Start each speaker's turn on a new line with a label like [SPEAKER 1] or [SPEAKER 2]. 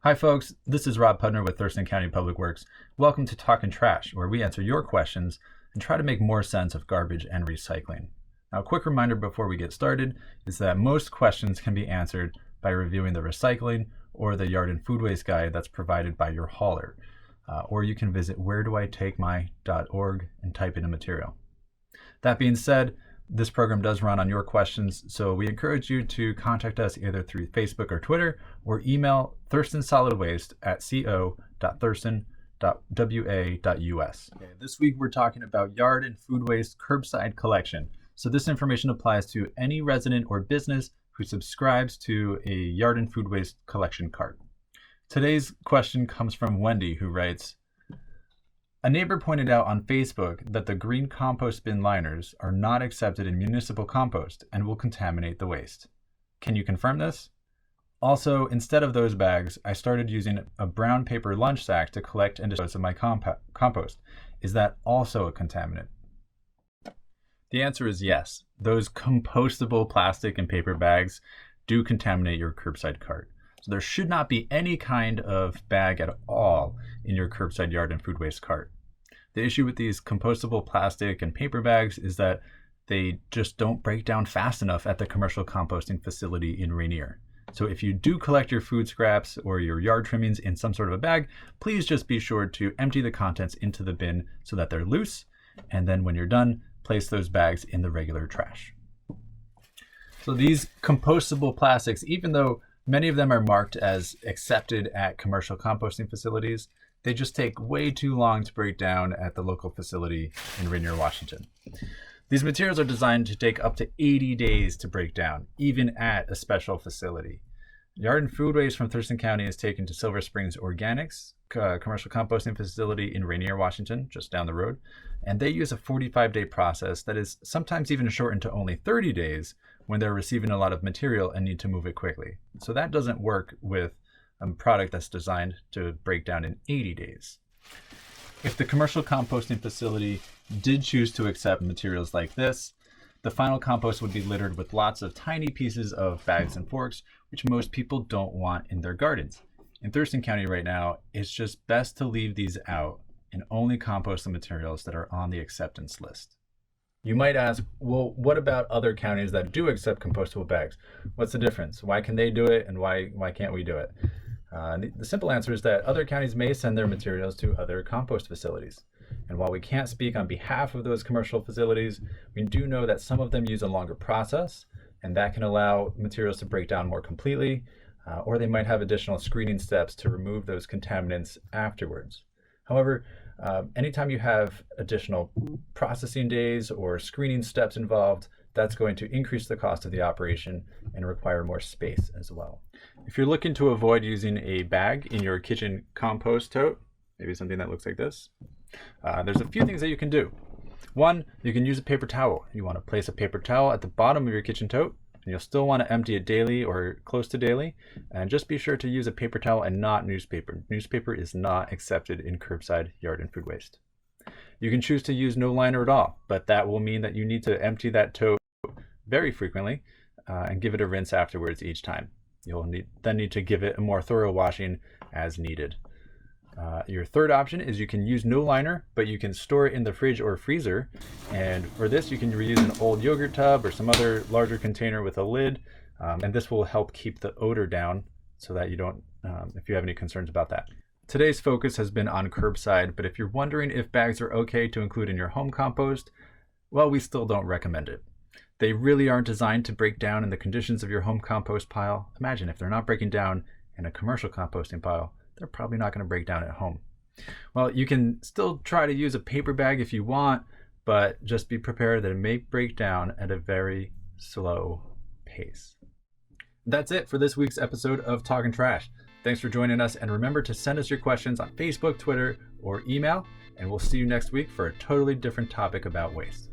[SPEAKER 1] Hi folks, this is Rob Pudner with Thurston County Public Works. Welcome to Talkin Trash, where we answer your questions and try to make more sense of garbage and recycling. Now, a quick reminder before we get started is that most questions can be answered by reviewing the recycling or the yard and food waste guide that's provided by your hauler. Or you can visit wheredoitakemy.org and type in a material. That being said, this program does run on your questions, so we encourage you to contact us either through Facebook or Twitter, or email Thurston Solid Waste at co.thurston.wa.us. Okay, this week we're talking about yard and food waste curbside collection. So this information applies to any resident or business who subscribes to a yard and food waste collection cart. Today's question comes from Wendy, who writes, "A neighbor pointed out on Facebook that the green compost bin liners are not accepted in municipal compost and will contaminate the waste. Can you confirm this? Also, instead of those bags, I started using a brown paper lunch sack to collect and dispose of my compost. Is that also a contaminant?" The answer is yes. Those compostable plastic and paper bags do contaminate your curbside cart. So there should not be any kind of bag at all in your curbside yard and food waste cart. The issue with these compostable plastic and paper bags is that they just don't break down fast enough at the commercial composting facility in Rainier. So if you do collect your food scraps or your yard trimmings in some sort of a bag, please just be sure to empty the contents into the bin so that they're loose. And then when you're done, place those bags in the regular trash. So these compostable plastics, even though many of them are marked as accepted at commercial composting facilities, they just take way too long to break down at the local facility in Rainier, Washington. These materials are designed to take up to 80 days to break down, even at a special facility. Yard and food waste from Thurston County is taken to Silver Springs Organics, commercial composting facility in Rainier, Washington, just down the road. And they use a 45-day process that is sometimes even shortened to only 30 days when they're receiving a lot of material and need to move it quickly. So that doesn't work with a product that's designed to break down in 80 days. If the commercial composting facility did choose to accept materials like this, the final compost would be littered with lots of tiny pieces of bags and forks, which most people don't want in their gardens. In Thurston County right now, it's just best to leave these out and only compost the materials that are on the acceptance list. You might ask, well, what about other counties that do accept compostable bags? What's the difference? Why can they do it and why can't we do it? The simple answer is that other counties may send their materials to other compost facilities. And while we can't speak on behalf of those commercial facilities, we do know that some of them use a longer process, and that can allow materials to break down more completely, or they might have additional screening steps to remove those contaminants afterwards. However, anytime you have additional processing days or screening steps involved, that's going to increase the cost of the operation and require more space as well. If you're looking to avoid using a bag in your kitchen compost tote, maybe something that looks like this, there's a few things that you can do. One, you can use a paper towel. You want to place a paper towel at the bottom of your kitchen tote, and you'll still want to empty it daily or close to daily. And just be sure to use a paper towel and not newspaper. Newspaper is not accepted in curbside yard and food waste. You can choose to use no liner at all, but that will mean that you need to empty that tote very frequently and give it a rinse afterwards each time. You'll then need to give it a more thorough washing as needed. Your third option is you can use no liner, but you can store it in the fridge or freezer. And for this, you can reuse an old yogurt tub or some other larger container with a lid. And this will help keep the odor down so that you don't, if you have any concerns about that. Today's focus has been on curbside, but if you're wondering if bags are okay to include in your home compost, well, we still don't recommend it. They really aren't designed to break down in the conditions of your home compost pile. Imagine if they're not breaking down in a commercial composting pile, they're probably not going to break down at home. Well, you can still try to use a paper bag if you want, but just be prepared that it may break down at a very slow pace. That's it for this week's episode of Talkin Trash. Thanks for joining us, and remember to send us your questions on Facebook, Twitter, or email, and we'll see you next week for a totally different topic about waste.